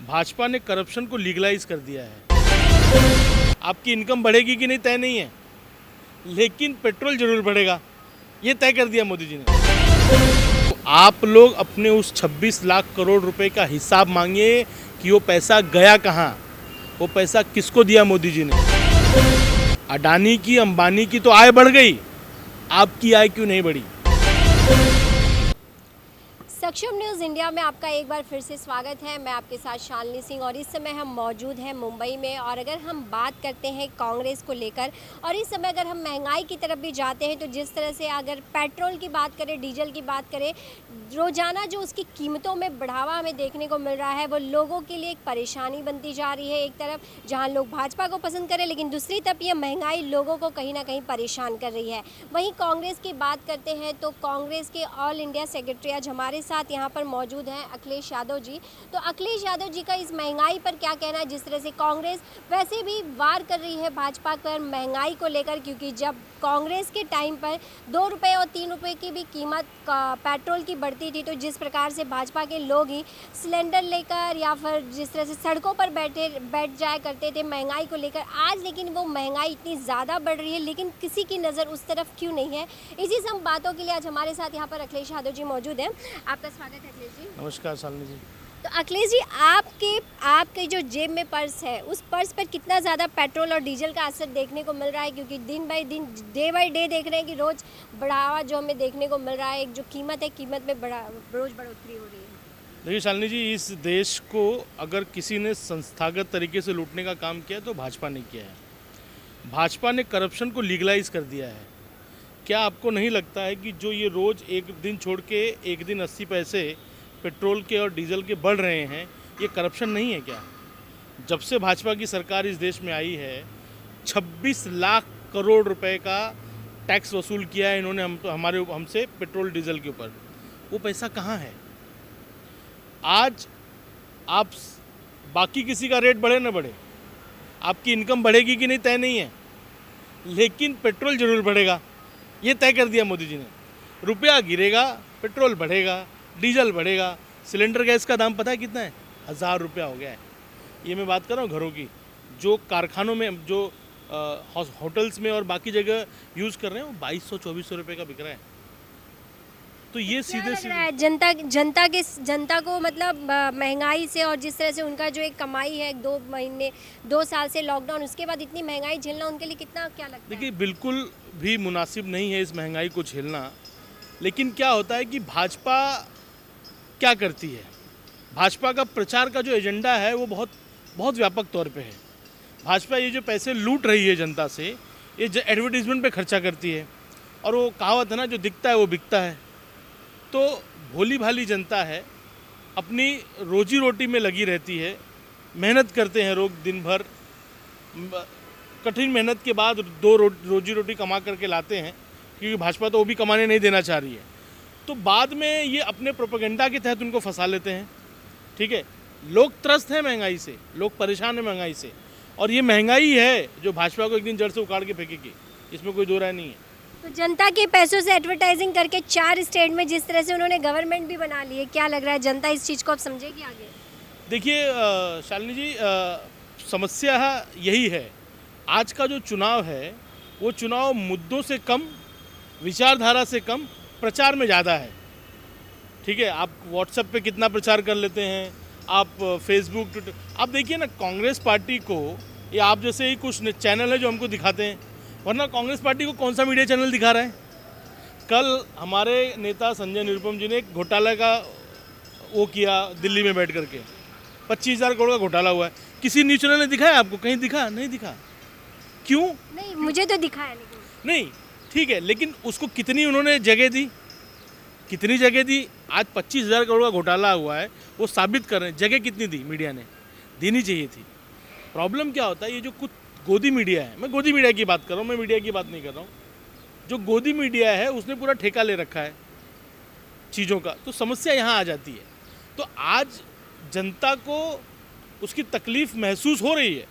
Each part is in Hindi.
भाजपा ने करप्शन को लीगलाइज कर दिया है। आपकी इनकम बढ़ेगी कि नहीं तय नहीं है, लेकिन पेट्रोल जरूर बढ़ेगा, ये तय कर दिया मोदी जी ने। तो आप लोग अपने उस 26 लाख करोड़ रुपए का हिसाब मांगिए कि वो पैसा गया कहाँ, वो पैसा किसको दिया मोदी जी ने। अडानी की, अंबानी की तो आय बढ़ गई, आपकी आय क्यों नहीं बढ़ी? सक्षम न्यूज़ इंडिया में आपका एक बार फिर से स्वागत है। मैं आपके साथ शालिनी सिंह और इस समय हम मौजूद हैं मुंबई में। और अगर हम बात करते हैं कांग्रेस को लेकर और इस समय अगर हम महंगाई की तरफ भी जाते हैं तो जिस तरह से अगर पेट्रोल की बात करें, डीजल की बात करें, रोज़ाना जो उसकी कीमतों में बढ़ावा हमें देखने को मिल रहा है वो लोगों के लिए एक परेशानी बनती जा रही है। एक तरफ जहाँ लोग भाजपा को पसंद करें, लेकिन दूसरी तरफ ये महंगाई लोगों को कहीं ना कहीं परेशान कर रही है। वहीं कांग्रेस की बात करते हैं तो कांग्रेस के ऑल इंडिया सेक्रेटरी आज हमारे साथ यहाँ पर मौजूद हैं अखिलेश यादव जी। तो अखिलेश यादव जी का इस महंगाई पर क्या कहना है? जिस तरह से कांग्रेस वैसे भी वार कर रही है भाजपा पर महंगाई को लेकर, क्योंकि जब कांग्रेस के टाइम पर 2 रुपये और 3 रुपये की भी कीमत पेट्रोल की बढ़ती थी, तो जिस प्रकार से भाजपा के लोग ही सिलेंडर लेकर या फिर जिस तरह से सड़कों पर बैठ जाया करते थे महंगाई को लेकर, आज लेकिन वो महंगाई इतनी ज़्यादा बढ़ रही है, लेकिन किसी की नज़र उस तरफ क्यों नहीं है? इसी सब बातों के लिए आज हमारे साथ यहाँ पर अखिलेश यादव जी मौजूद हैं। आपका स्वागत है अखिलेश जी। नमस्कार शालिनी जी। तो अखिलेश जी, आपके जो जेब में पर्स है, उस पर्स पर कितना ज़्यादा पेट्रोल और डीजल का असर देखने को मिल रहा है? क्योंकि दिन बाई दिन, डे बाई डे देख रहे हैं कि रोज़ बढ़ावा जो हमें देखने को मिल रहा है, एक जो कीमत है, कीमत में रोज़ बढ़ोतरी हो रही है। देखिए शालिनी जी, इस देश को अगर किसी ने संस्थागत तरीके से लूटने का काम किया तो भाजपा ने किया है। भाजपा ने करप्शन को लीगलाइज कर दिया है। क्या आपको नहीं लगता है कि जो ये रोज़ एक दिन छोड़ के एक दिन 80 पैसे पेट्रोल के और डीजल के बढ़ रहे हैं, ये करप्शन नहीं है क्या? जब से भाजपा की सरकार इस देश में आई है, 26 लाख करोड़ रुपए का टैक्स वसूल किया है इन्होंने हमसे पेट्रोल डीजल के ऊपर। वो पैसा कहाँ है? आज आप बाकी किसी का रेट बढ़े ना बढ़े, आपकी इनकम बढ़ेगी कि नहीं तय नहीं है, लेकिन पेट्रोल जरूर बढ़ेगा, ये तय कर दिया मोदी जी ने। रुपया गिरेगा, पेट्रोल बढ़ेगा, डीजल बढ़ेगा। सिलेंडर गैस का दाम पता है कितना है? 1000 रुपया हो गया है। ये मैं बात कर रहा हूँ घरों की। जो कारखानों में, जो होटल्स में और बाकी जगह यूज़ कर रहे हैं, वो 2200-2400 रुपये का बिक रहा है। तो ये सीधे जनता को मतलब महंगाई से और जिस तरह से उनका जो एक कमाई है 2 साल से लॉकडाउन, उसके बाद इतनी महंगाई झेलना उनके लिए कितना, क्या लगता है? देखिए, बिल्कुल भी मुनासिब नहीं है इस महंगाई को झेलना। लेकिन क्या होता है कि भाजपा क्या करती है, भाजपा का प्रचार का जो एजेंडा है वो बहुत व्यापक तौर पे है। भाजपा ये जो पैसे लूट रही है जनता से, ये एडवर्टीजमेंट पे खर्चा करती है। और वो कहावत है ना, जो दिखता है वो बिकता है। तो भोली भाली जनता है, अपनी रोजी रोटी में लगी रहती है, मेहनत करते हैं लोग दिन भर, कठिन मेहनत के बाद 2 रोजी रोटी कमा करके लाते हैं, क्योंकि भाजपा तो वो भी कमाने नहीं देना चाह रही है। तो बाद में ये अपने प्रोपेगेंडा के तहत उनको फंसा लेते हैं। ठीक है, लोग त्रस्त हैं महंगाई से, लोग परेशान हैं महंगाई से, और ये महंगाई है जो भाजपा को एक दिन जड़ से उखाड़ के फेंकेगी, इसमें कोई दो राय नहीं है। तो जनता के पैसों से एडवर्टाइजिंग करके 4 स्टेट में जिस तरह से उन्होंने गवर्नमेंट भी बना ली है, क्या लग रहा है जनता इस चीज़ को अब समझेगी आगे? देखिए शालिनी जी, समस्या यही है। आज का जो चुनाव है वो चुनाव मुद्दों से कम, विचारधारा से कम, प्रचार में ज़्यादा है। ठीक है, आप व्हाट्सएप पे कितना प्रचार कर लेते हैं, आप फेसबुक, ट्विटर, आप देखिए ना, कांग्रेस पार्टी को, ये आप जैसे ही कुछ चैनल है जो हमको दिखाते हैं, वरना कांग्रेस पार्टी को कौन सा मीडिया चैनल दिखा रहा है? कल हमारे नेता संजय निरुपम जी ने एक घोटाला का वो किया दिल्ली में बैठ करके, 25,000 करोड़ का घोटाला हुआ है। किसी न्यूज़ चैनल ने दिखाया आपको? कहीं दिखा? नहीं दिखा। क्यों नहीं? मुझे तो दिखा है, लेकिन नहीं। ठीक है, लेकिन उसको कितनी उन्होंने जगह दी, कितनी जगह दी? आज 25,000 करोड़ का घोटाला हुआ है, वो साबित कर रहे हैं। जगह कितनी दी मीडिया ने? देनी चाहिए थी। प्रॉब्लम क्या होता है, ये जो कुछ गोदी मीडिया है, मैं गोदी मीडिया की बात कर रहा हूँ, मैं मीडिया की बात नहीं कर रहा हूँ। जो गोदी मीडिया है उसने पूरा ठेका ले रखा है चीज़ों का, तो समस्या यहाँ आ जाती है। तो आज जनता को उसकी तकलीफ़ महसूस हो रही है।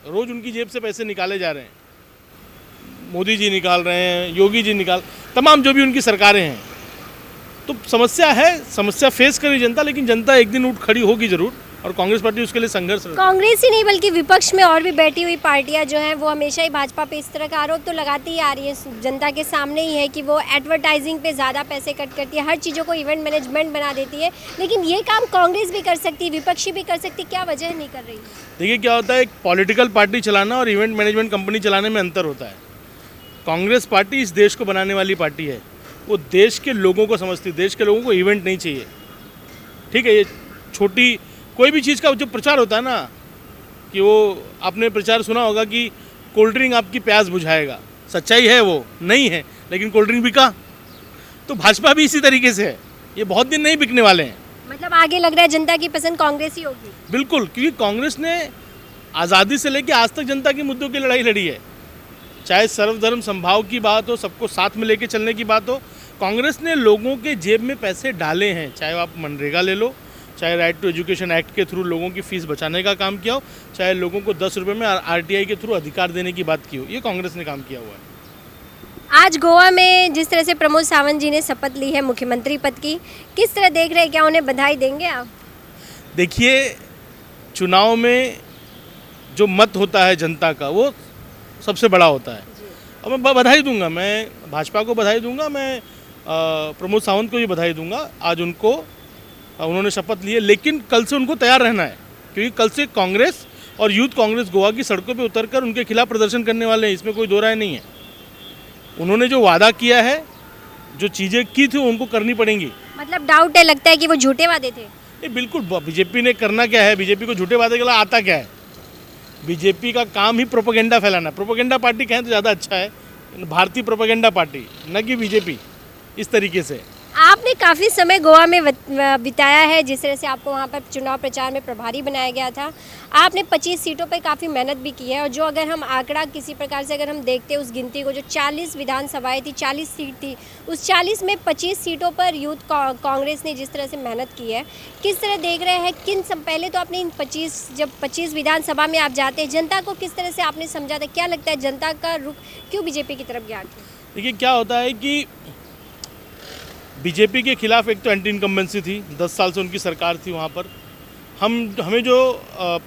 रोज़ उनकी जेब से पैसे निकाले जा रहे हैं, मोदी जी निकाल रहे हैं, योगी जी तमाम जो भी उनकी सरकारें हैं। तो समस्या है, समस्या फेस करी जनता, लेकिन जनता एक दिन उठ खड़ी होगी ज़रूर। और कांग्रेस पार्टी उसके लिए संघर्ष कांग्रेस ही नहीं बल्कि विपक्ष में और भी बैठी हुई पार्टियां जो हैं वो हमेशा ही भाजपा पे इस तरह का आरोप तो लगाती ही आ रही है, जनता के सामने ही है कि वो एडवर्टाइजिंग पे ज़्यादा पैसे कट करती है, हर चीज़ों को इवेंट मैनेजमेंट बना देती है। लेकिन ये काम कांग्रेस भी कर सकती है, विपक्षी भी कर सकती, क्या वजह नहीं कर रही? देखिए क्या होता है, एक पॉलिटिकल पार्टी चलाना और इवेंट मैनेजमेंट कंपनी चलाने में अंतर होता है। कांग्रेस पार्टी इस देश को बनाने वाली पार्टी है, वो देश के लोगों को समझती है, देश के लोगों को इवेंट नहीं चाहिए। ठीक है, ये छोटी कोई भी चीज़ का जो प्रचार होता है ना, कि वो आपने प्रचार सुना होगा कि कोल्ड ड्रिंक आपकी प्यास बुझाएगा, सच्चाई है वो नहीं है, लेकिन कोल्ड ड्रिंक बिका। तो भाजपा भी इसी तरीके से है, ये बहुत दिन नहीं बिकने वाले हैं। मतलब आगे लग रहा है जनता की पसंद कांग्रेस ही होगी। बिल्कुल, क्योंकि कांग्रेस ने आज़ादी से लेकर आज तक जनता के मुद्दों की लड़ाई लड़ी है, चाहे सर्वधर्म संभाव की बात हो, सबको साथ में लेके चलने की बात हो। कांग्रेस ने लोगों के जेब में पैसे डाले हैं, चाहे आप मनरेगा ले लो, चाहे राइट टू एजुकेशन एक्ट के थ्रू लोगों की फीस बचाने का काम किया हो, चाहे लोगों को 10 रुपये में आरटीआई के थ्रू अधिकार देने की बात की हो, ये कांग्रेस ने काम किया हुआ है। आज गोवा में जिस तरह से प्रमोद सावंत जी ने शपथ ली है मुख्यमंत्री पद की, किस तरह देख रहे हैं, क्या उन्हें बधाई देंगे आप? देखिए, चुनाव में जो मत होता है जनता का, वो सबसे बड़ा होता है। और मैं बधाई दूंगा, मैं भाजपा को बधाई दूंगा, मैं प्रमोद सावंत को भी बधाई दूंगा। आज उन्होंने शपथ ली है, लेकिन कल से उनको तैयार रहना है, क्योंकि कल से कांग्रेस और यूथ कांग्रेस गोवा की सड़कों पे उतरकर उनके खिलाफ प्रदर्शन करने वाले हैं, इसमें कोई दो राय नहीं है। उन्होंने जो वादा किया है, जो चीज़ें की थी, उनको करनी पड़ेंगी। मतलब डाउट है, लगता है कि वो झूठे वादे थे? ये बिल्कुल, बीजेपी ने करना क्या है, बीजेपी को झूठे वादे के लिए आता क्या है? बीजेपी का काम ही प्रोपेगेंडा फैलाना। प्रोपेगेंडा पार्टी कहें तो ज़्यादा अच्छा है, भारतीय प्रोपेगेंडा पार्टी, न कि बीजेपी। इस तरीके से आपने काफ़ी समय गोवा में बिताया है, जिस तरह से आपको वहाँ पर चुनाव प्रचार में प्रभारी बनाया गया था। आपने 25 सीटों पर काफ़ी मेहनत भी की है, और जो अगर हम आंकड़ा किसी प्रकार से अगर हम देखते हैं उस गिनती को, जो 40 विधानसभाएं थी, 40 सीट थी, उस 40 में 25 सीटों पर यूथ कांग्रेस ने जिस तरह से मेहनत की है, किस तरह देख रहे हैं? पहले तो आपने इन 25 विधानसभा में आप जाते हैं, जनता को किस तरह से आपने समझा था? क्या लगता है जनता का रुख क्यों बीजेपी की तरफ गया? देखिए क्या होता है कि बीजेपी के खिलाफ एक तो एंटी इनकम्बेंसी थी, 10 साल से उनकी सरकार थी वहाँ पर। हमें जो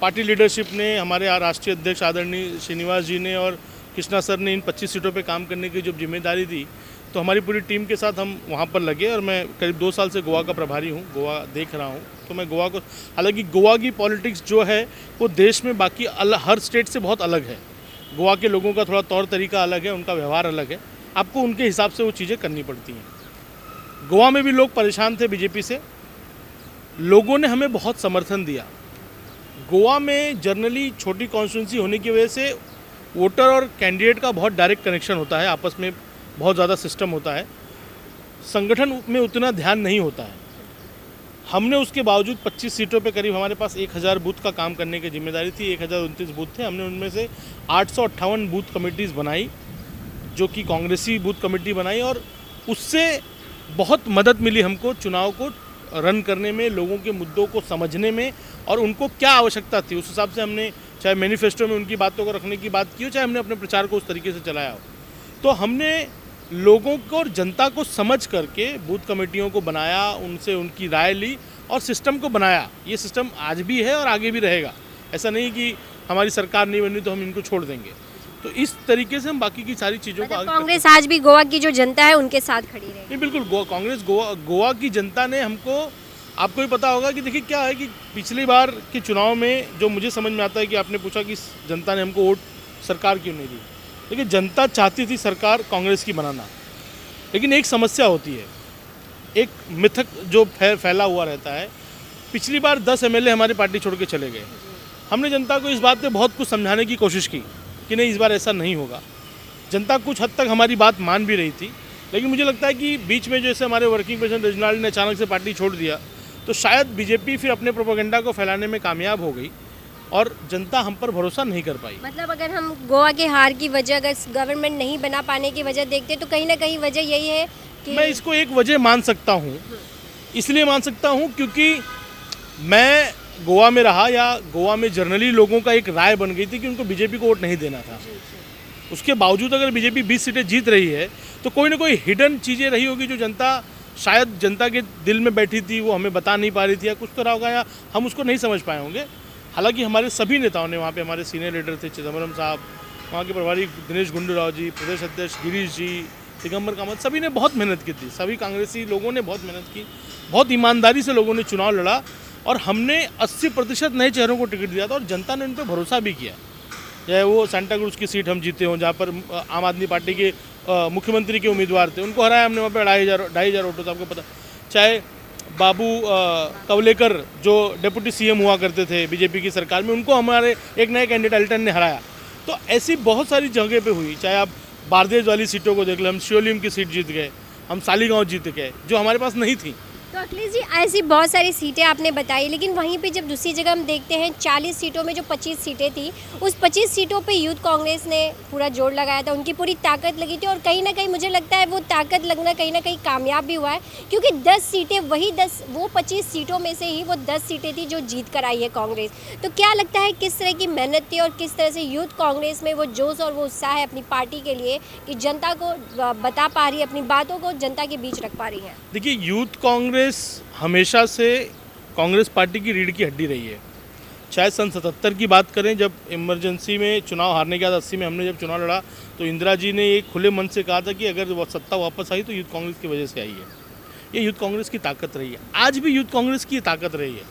पार्टी लीडरशिप ने, हमारे राष्ट्रीय अध्यक्ष आदरणीय श्रीनिवास जी ने और कृष्णा सर ने इन 25 सीटों पे काम करने की जो जिम्मेदारी दी, तो हमारी पूरी टीम के साथ हम वहाँ पर लगे। और मैं करीब 2 साल से गोवा का प्रभारी हूँ, गोवा देख रहा हूँ। तो मैं गोवा को, हालांकि गोवा की पॉलिटिक्स जो है वो देश में बाकी हर स्टेट से बहुत अलग है। गोवा के लोगों का थोड़ा तौर तरीका अलग है, उनका व्यवहार अलग है, आपको उनके हिसाब से वो चीज़ें करनी पड़ती हैं। गोवा में भी लोग परेशान थे बीजेपी से, लोगों ने हमें बहुत समर्थन दिया। गोवा में जनरली छोटी कॉन्स्टिट्यूंसी होने की वजह से वोटर और कैंडिडेट का बहुत डायरेक्ट कनेक्शन होता है, आपस में बहुत ज़्यादा सिस्टम होता है, संगठन में उतना ध्यान नहीं होता है। हमने उसके बावजूद 25 सीटों पे करीब हमारे पास 1000 बूथ का काम करने की जिम्मेदारी थी, 1029 बूथ थे। हमने उनमें से 858 बूथ कमेटीज़ बनाई, जो कि कांग्रेसी बूथ कमेटी बनाई, और उससे बहुत मदद मिली हमको चुनाव को रन करने में, लोगों के मुद्दों को समझने में, और उनको क्या आवश्यकता थी उस हिसाब से हमने, चाहे मैनिफेस्टो में उनकी बातों को रखने की बात की हो, चाहे हमने अपने प्रचार को उस तरीके से चलाया हो। तो हमने लोगों को और जनता को समझ करके बूथ कमेटियों को बनाया, उनसे उनकी राय ली और सिस्टम को बनाया। ये सिस्टम आज भी है और आगे भी रहेगा। ऐसा नहीं कि हमारी सरकार नहीं बनी तो हम इनको छोड़ देंगे। तो इस तरीके से हम बाकी की सारी चीज़ों को कांग्रेस आज भी गोवा की जो जनता है उनके साथ खड़ी रही। नहीं, बिल्कुल कांग्रेस गोवा की जनता ने हमको, आपको भी पता होगा कि देखिए क्या है कि पिछली बार के चुनाव में जो मुझे समझ में आता है कि आपने पूछा कि जनता ने हमको वोट सरकार क्यों नहीं दी। देखिए जनता चाहती थी सरकार कांग्रेस की बनाना, लेकिन एक समस्या होती है, एक मिथक जो फैला हुआ रहता है। पिछली बार 10 MLA हमारी पार्टी छोड़ के चले गए। हमने जनता को इस बात पे बहुत कुछ समझाने की कोशिश की कि नहीं, इस बार ऐसा नहीं होगा। जनता कुछ हद तक हमारी बात मान भी रही थी, लेकिन मुझे लगता है कि बीच में जैसे हमारे वर्किंग प्रेसिडेंट रजनाल ने अचानक से पार्टी छोड़ दिया, तो शायद बीजेपी फिर अपने प्रोपेगेंडा को फैलाने में कामयाब हो गई और जनता हम पर भरोसा नहीं कर पाई। मतलब अगर हम गोवा के हार की वजह, अगर गवर्नमेंट नहीं बना पाने की वजह देखते, तो कहीं ना कहीं वजह यही है कि मैं इसको एक वजह मान सकता हूँ। इसलिए मान सकता हूँ क्योंकि मैं गोवा में रहा, या गोवा में जनरली लोगों का एक राय बन गई थी कि उनको बीजेपी को वोट नहीं देना था। उसके बावजूद अगर बीजेपी 20 सीटें जीत रही है, तो कोई ना कोई हिडन चीज़ें रही होगी जो जनता शायद जनता के दिल में बैठी थी, वो हमें बता नहीं पा रही थी, या कुछ तो रहा होगा, या हम उसको नहीं समझ पाए होंगे। हालांकि हमारे सभी नेताओं ने वहाँ पे, हमारे सीनियर लीडर थे चिदम्बरम साहब, वहाँ के प्रभारी दिनेश गुंडू राव जी, प्रदेश अध्यक्ष गिरीश जी, दिगंबर कामत, सभी ने बहुत मेहनत की थी। सभी कांग्रेसी लोगों ने बहुत मेहनत की, बहुत ईमानदारी से लोगों ने चुनाव लड़ा, और हमने 80% नए चेहरों को टिकट दिया था, और जनता ने उन पर भरोसा भी किया। चाहे वो सेंटा क्रूज की सीट हम जीते हों, जहाँ पर आम आदमी पार्टी के मुख्यमंत्री के उम्मीदवार थे, उनको हराया हमने, वहाँ पे 2,500 वोटों था, आपको पता। चाहे बाबू कवलेकर जो डिप्टी सीएम हुआ करते थे बीजेपी की सरकार में, उनको हमारे एक नए कैंडिडेट अल्टन ने हराया। तो ऐसी बहुत सारी जगह पे हुई। चाहे आप बारदेज वाली सीटों को देख लो, हम शिवलियम की सीट जीत गए, हम सालीगांव जीत गए, जो हमारे पास नहीं थी। तो अखिलेश जी, ऐसी बहुत सारी सीटें आपने बताई, लेकिन वहीं पे जब दूसरी जगह हम देखते हैं 40 सीटों में जो 25 सीटें थी, उस 25 सीटों पे यूथ कांग्रेस ने पूरा जोर लगाया था, उनकी पूरी ताकत लगी थी, और कहीं ना कहीं मुझे लगता है वो ताकत लगना कहीं ना कहीं कामयाब भी हुआ है, क्योंकि 10 सीटें वो 25 सीटों में से ही वो 10 सीटें थी जो जीत कर आई है कांग्रेस। तो क्या लगता है किस तरह की मेहनत थी, और किस तरह से यूथ कांग्रेस में वो जोश और वो उत्साह है अपनी पार्टी के लिए कि जनता को बता पा रही है, अपनी बातों को जनता के बीच रख पा रही है? देखिए, यूथ कांग्रेस हमेशा से कांग्रेस पार्टी की रीढ़ की हड्डी रही है। चाहे सन 77 की बात करें, जब इमरजेंसी में चुनाव हारने के बाद 80 में हमने जब चुनाव लड़ा, तो इंदिरा जी ने एक खुले मन से कहा था कि अगर वो सत्ता वापस आई तो यूथ कांग्रेस की वजह से आई है। ये यूथ कांग्रेस की ताकत रही है, आज भी यूथ कांग्रेस की ताकत रही है।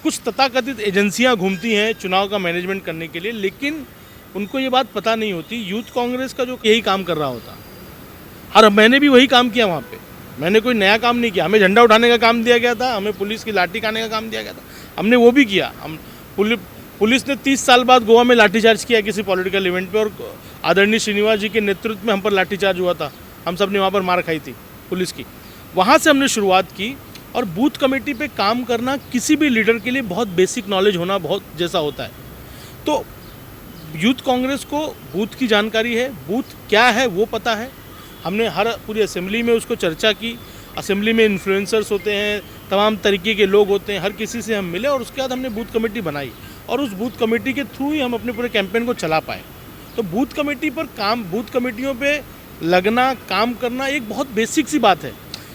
कुछ तथाकथित एजेंसियाँ घूमती हैं चुनाव का मैनेजमेंट करने के लिए, लेकिन उनको ये बात पता नहीं होती यूथ कांग्रेस का जो यही काम कर रहा होता। और मैंने भी वही काम किया वहाँ पे, मैंने कोई नया काम नहीं किया। हमें झंडा उठाने का काम दिया गया था, हमें पुलिस की लाठी खाने का काम दिया गया था, हमने वो भी किया। हम पुलिस ने 30 साल बाद गोवा में लाठीचार्ज किया किसी पॉलिटिकल इवेंट पे, और आदरणीय श्रीनिवास जी के नेतृत्व में हम पर लाठीचार्ज हुआ था, हम सब ने वहाँ पर मार खाई थी पुलिस की। वहाँ से हमने शुरुआत की, और बूथ कमेटी पे काम करना किसी भी लीडर के लिए बहुत बेसिक नॉलेज होना बहुत जैसा होता है। तो यूथ कांग्रेस को बूथ की जानकारी है, बूथ क्या है वो पता है। हमने हर पूरी असेंबली में उसको चर्चा की। असेंबली में इन्फ्लुएंसर्स होते हैं, तमाम तरीके के लोग होते हैं, हर किसी से हम मिले, और उसके बाद हमने बूथ कमेटी बनाई, और उस बूथ कमेटी के थ्रू ही हम अपने पूरे कैंपेन को चला पाए। तो बूथ कमेटी पर काम, बूथ कमेटियों पे लगना, काम करना एक बहुत बेसिक सी बात है।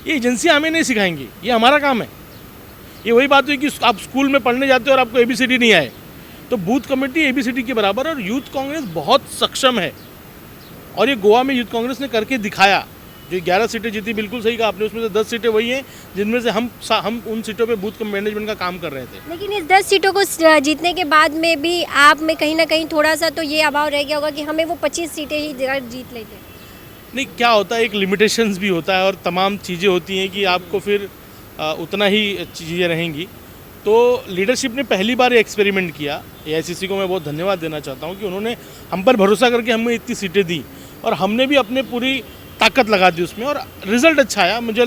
ये एजेंसियाँ हमें नहीं सिखाएंगी, ये हमारा काम है। ये वही बात हुई कि आप स्कूल में पढ़ने जाते हो और आपको ABCD नहीं आए, तो बूथ कमेटी ABCD के बराबर। और यूथ कांग्रेस बहुत सक्षम है, और ये गोवा में यूथ कांग्रेस ने करके दिखाया। जो 11 सीटें जीती, बिल्कुल सही कहा आपने, उसमें से 10 सीटें वही हैं जिनमें से हम उन सीटों पे बूथ मैनेजमेंट का काम कर रहे थे। लेकिन इस 10 सीटों को जीतने के बाद में भी आप में कहीं ना कहीं थोड़ा सा तो ये अभाव रह गया होगा कि हमें वो 25 सीटें ही जीत लेते। नहीं, क्या होता है, एक लिमिटेशंस भी होता है, और तमाम चीज़ें होती हैं कि आपको फिर उतना ही चीज़ें रहेंगी। तो लीडरशिप ने पहली बार ये एक्सपेरिमेंट किया। AICC को मैं बहुत धन्यवाद देना चाहता हूँ कि उन्होंने हम पर भरोसा करके हमें इतनी सीटें दी, और हमने भी अपने पूरी ताकत लगा दी उसमें, और रिज़ल्ट अच्छा आया। मुझे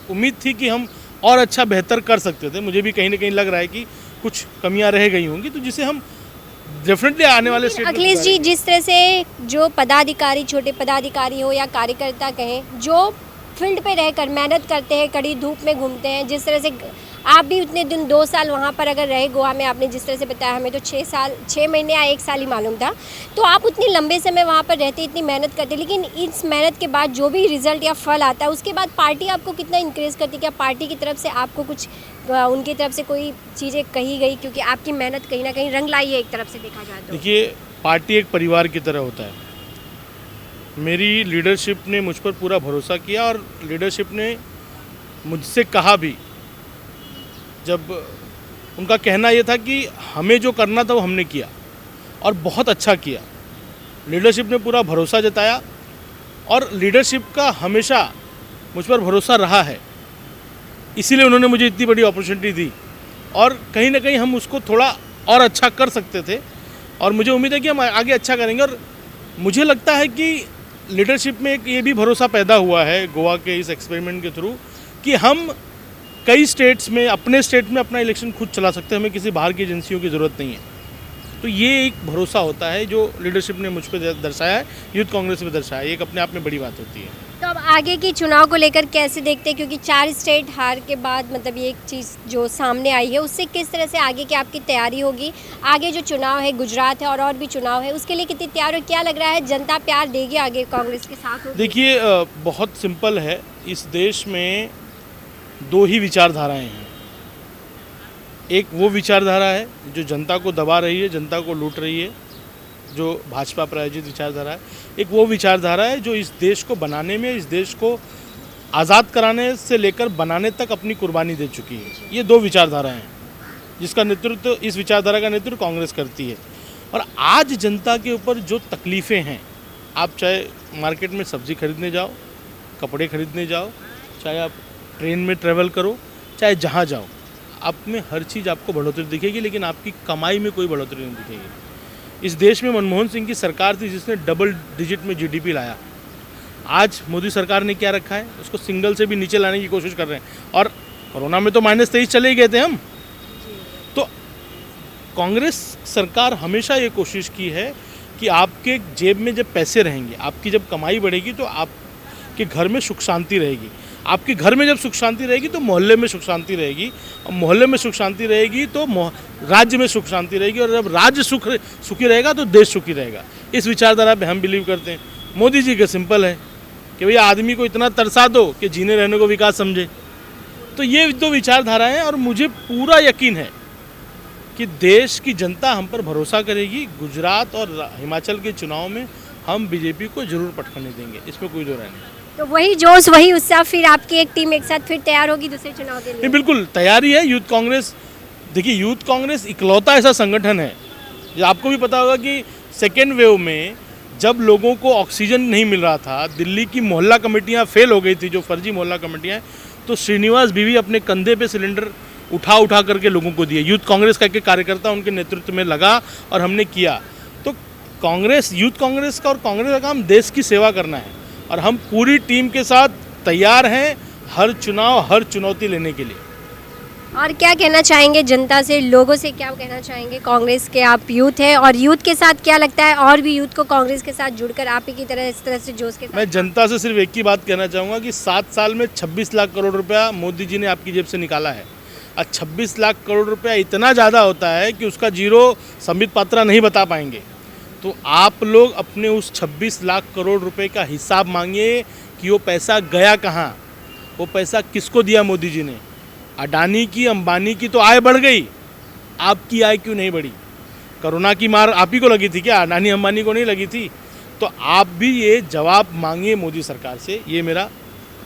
उम्मीद थी कि हम और अच्छा बेहतर कर सकते थे। मुझे भी कहीं ना कहीं लग रहा है कि कुछ कमियां रह गई होंगी, तो जिसे हम डेफिनेटली आने वाले स्टेट में। अखिलेश जी, जिस तरह से जो पदाधिकारी, छोटे पदाधिकारी हो या कार्यकर्ता कहें, जो फील्ड पे रहकर मेहनत करते हैं, कड़ी धूप में घूमते हैं, जिस तरह से आप भी उतने दिन 2 साल वहाँ पर अगर रहे गोवा में, आपने जिस तरह से बताया, हमें तो 6 महीने या 1 साल ही मालूम था। तो आप उतनी लंबे समय वहाँ पर रहते, इतनी मेहनत करते, लेकिन इस मेहनत के बाद जो भी रिजल्ट या फल आता है, उसके बाद पार्टी आपको कितना इंकरेज करती है? क्या पार्टी की तरफ से आपको कुछ, उनकी तरफ से कोई चीज़ें कही गई, क्योंकि आपकी मेहनत कहीं ना कहीं रंग लाई है एक तरफ से देखा जाए तो? देखिए, पार्टी एक परिवार की तरह होता है। मेरी लीडरशिप ने मुझ पर पूरा भरोसा किया, और लीडरशिप ने मुझसे कहा भी, जब उनका कहना ये था कि हमें जो करना था वो हमने किया, और बहुत अच्छा किया। लीडरशिप ने पूरा भरोसा जताया, और लीडरशिप का हमेशा मुझ पर भरोसा रहा है, इसीलिए उन्होंने मुझे इतनी बड़ी अपॉर्चुनिटी दी, और कहीं ना कहीं हम उसको थोड़ा और अच्छा कर सकते थे, और मुझे उम्मीद है कि हम आगे अच्छा करेंगे। और मुझे लगता है कि लीडरशिप में एक ये भी भरोसा पैदा हुआ है गोवा के इस एक्सपेरिमेंट के थ्रू, कि हम कई स्टेट्स में, अपने स्टेट में अपना इलेक्शन खुद चला सकते हैं, हमें किसी बाहर की एजेंसियों की ज़रूरत नहीं है। तो ये एक भरोसा होता है जो लीडरशिप ने मुझ पर दर्शाया है, यूथ कांग्रेस में दर्शाया है। एक अपने आप में बड़ी बात होती है। तो अब आगे की चुनाव को लेकर कैसे देखते हैं, क्योंकि 4 स्टेट हार के बाद मतलब ये एक चीज़ जो सामने आई है, उससे किस तरह से आगे की आपकी तैयारी होगी? आगे जो चुनाव है, गुजरात है और भी चुनाव है, उसके लिए कितनी तैयार हो? क्या लग रहा है, जनता प्यार देगी आगे कांग्रेस के साथ? देखिए, बहुत सिंपल है। इस देश में दो ही विचारधाराएं हैं। एक वो विचारधारा है जो जनता को दबा रही है, जनता को लूट रही है, जो भाजपा प्रायोजित विचारधारा है। एक वो विचारधारा है जो इस देश को बनाने में, इस देश को आज़ाद कराने से लेकर बनाने तक अपनी कुर्बानी दे चुकी है। ये दो विचारधाराएं हैं जिसका नेतृत्व, इस विचारधारा का नेतृत्व कांग्रेस करती है। और आज जनता के ऊपर जो तकलीफ़ें हैं, आप चाहे मार्केट में सब्ज़ी खरीदने जाओ, कपड़े खरीदने जाओ, चाहे आप ट्रेन में ट्रैवल करो, चाहे जहाँ जाओ, आप में हर चीज़ आपको बढ़ोतरी दिखेगी, लेकिन आपकी कमाई में कोई बढ़ोतरी नहीं दिखेगी। इस देश में मनमोहन सिंह की सरकार थी जिसने डबल डिजिट में जीडीपी लाया। आज मोदी सरकार ने क्या रखा है, उसको सिंगल से भी नीचे लाने की कोशिश कर रहे हैं। और कोरोना में तो -23 चले ही गए थे हम। तो कांग्रेस सरकार हमेशा ये कोशिश की है कि आपके जेब में जब पैसे रहेंगे, आपकी जब कमाई बढ़ेगी, तो आपके घर में सुख शांति रहेगी। आपके घर में जब सुख शांति रहेगी तो मोहल्ले में सुख शांति रहेगी, और मोहल्ले में सुख शांति रहेगी तो राज्य में सुख शांति रहेगी, और जब राज्य सुखी रहेगा तो देश सुखी रहेगा। इस विचारधारा पे हम बिलीव करते हैं। मोदी जी का सिंपल है कि भैया आदमी को इतना तरसा दो कि जीने रहने को विकास समझे। तो ये दो विचारधाराएं हैं, और मुझे पूरा यकीन है कि देश की जनता हम पर भरोसा करेगी। गुजरात और हिमाचल के चुनाव में हम बीजेपी को जरूर पटखनी देंगे, इसमें कोई दो राय नहीं। तो वही जोश, वही उत्साह, फिर आपकी एक टीम एक साथ फिर तैयार होगी दूसरे चुनाव के लिए? नहीं, बिल्कुल तैयारी है। यूथ कांग्रेस, देखिए यूथ कांग्रेस इकलौता ऐसा संगठन है, आपको भी पता होगा कि सेकेंड वेव में जब लोगों को ऑक्सीजन नहीं मिल रहा था, दिल्ली की मोहल्ला कमेटियां फेल हो गई थी, जो फर्जी मोहल्ला कमेटियां, तो श्रीनिवास बीवी अपने कंधे पे सिलेंडर उठा करके लोगों को दिए। यूथ कांग्रेस का एक कार्यकर्ता उनके नेतृत्व में लगा और हमने किया। तो कांग्रेस, यूथ कांग्रेस का और कांग्रेस का काम देश की सेवा करना है, और हम पूरी टीम के साथ तैयार हैं हर चुनाव, हर चुनौती लेने के लिए। और क्या कहना चाहेंगे जनता से, लोगों से क्या कहना चाहेंगे? कांग्रेस के आप यूथ हैं, और यूथ के साथ क्या लगता है और भी यूथ को कांग्रेस के साथ जुड़कर आप ही की तरह इस तरह से जोश के साथ? मैं जनता से सिर्फ एक ही बात कहना चाहूँगा कि 7 साल में 26 लाख करोड़ रुपया मोदी जी ने आपकी जेब से निकाला है। और 26 लाख करोड़ रुपया इतना ज़्यादा होता है कि उसका जीरो संबित पात्रा नहीं बता पाएंगे। तो आप लोग अपने उस 26 लाख करोड़ रुपए का हिसाब मांगिए कि वो पैसा गया कहाँ, वो पैसा किसको दिया मोदी जी ने। अडानी की, अंबानी की तो आय बढ़ गई, आपकी आय क्यों नहीं बढ़ी? कोरोना की मार आप ही को लगी थी क्या? अडानी अंबानी को नहीं लगी थी? तो आप भी ये जवाब मांगिए मोदी सरकार से, ये मेरा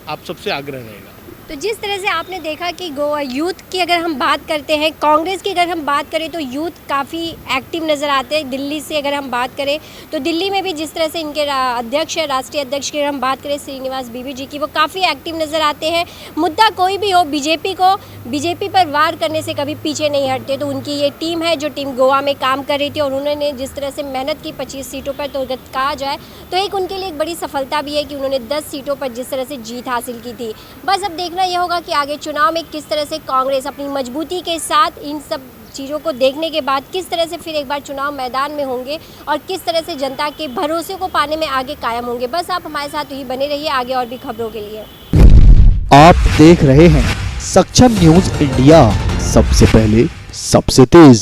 आप सबसे आग्रह रहेगा। तो जिस तरह से आपने देखा कि गोवा यूथ की अगर हम बात करते हैं, कांग्रेस की अगर हम बात करें तो यूथ काफ़ी एक्टिव नज़र आते हैं। दिल्ली से अगर हम बात करें तो दिल्ली में भी जिस तरह से इनके अध्यक्ष है, राष्ट्रीय अध्यक्ष की अगर हम बात करें श्रीनिवास बीवी जी की, वो काफ़ी एक्टिव नज़र आते हैं। मुद्दा कोई भी हो, बीजेपी पर वार करने से कभी पीछे नहीं हटते। तो उनकी ये टीम है जो टीम गोवा में काम कर रही थी, और उन्होंने जिस तरह से मेहनत की 25 सीटों पर, तो कहा जाए तो एक उनके लिए एक बड़ी सफलता भी है कि उन्होंने 10 सीटों पर जिस तरह से जीत हासिल की थी। बस अब देखना यह होगा कि आगे चुनाव में किस तरह से कांग्रेस अपनी मजबूती के साथ इन सब चीज़ों को देखने के बाद किस तरह से फिर एक बार चुनाव मैदान में होंगे, और किस तरह से जनता के भरोसे को पाने में आगे कायम होंगे। बस आप हमारे साथ ही बने रहिए आगे और भी खबरों के लिए। आप देख रहे हैं सक्षम न्यूज इंडिया, सबसे पहले सबसे तेज।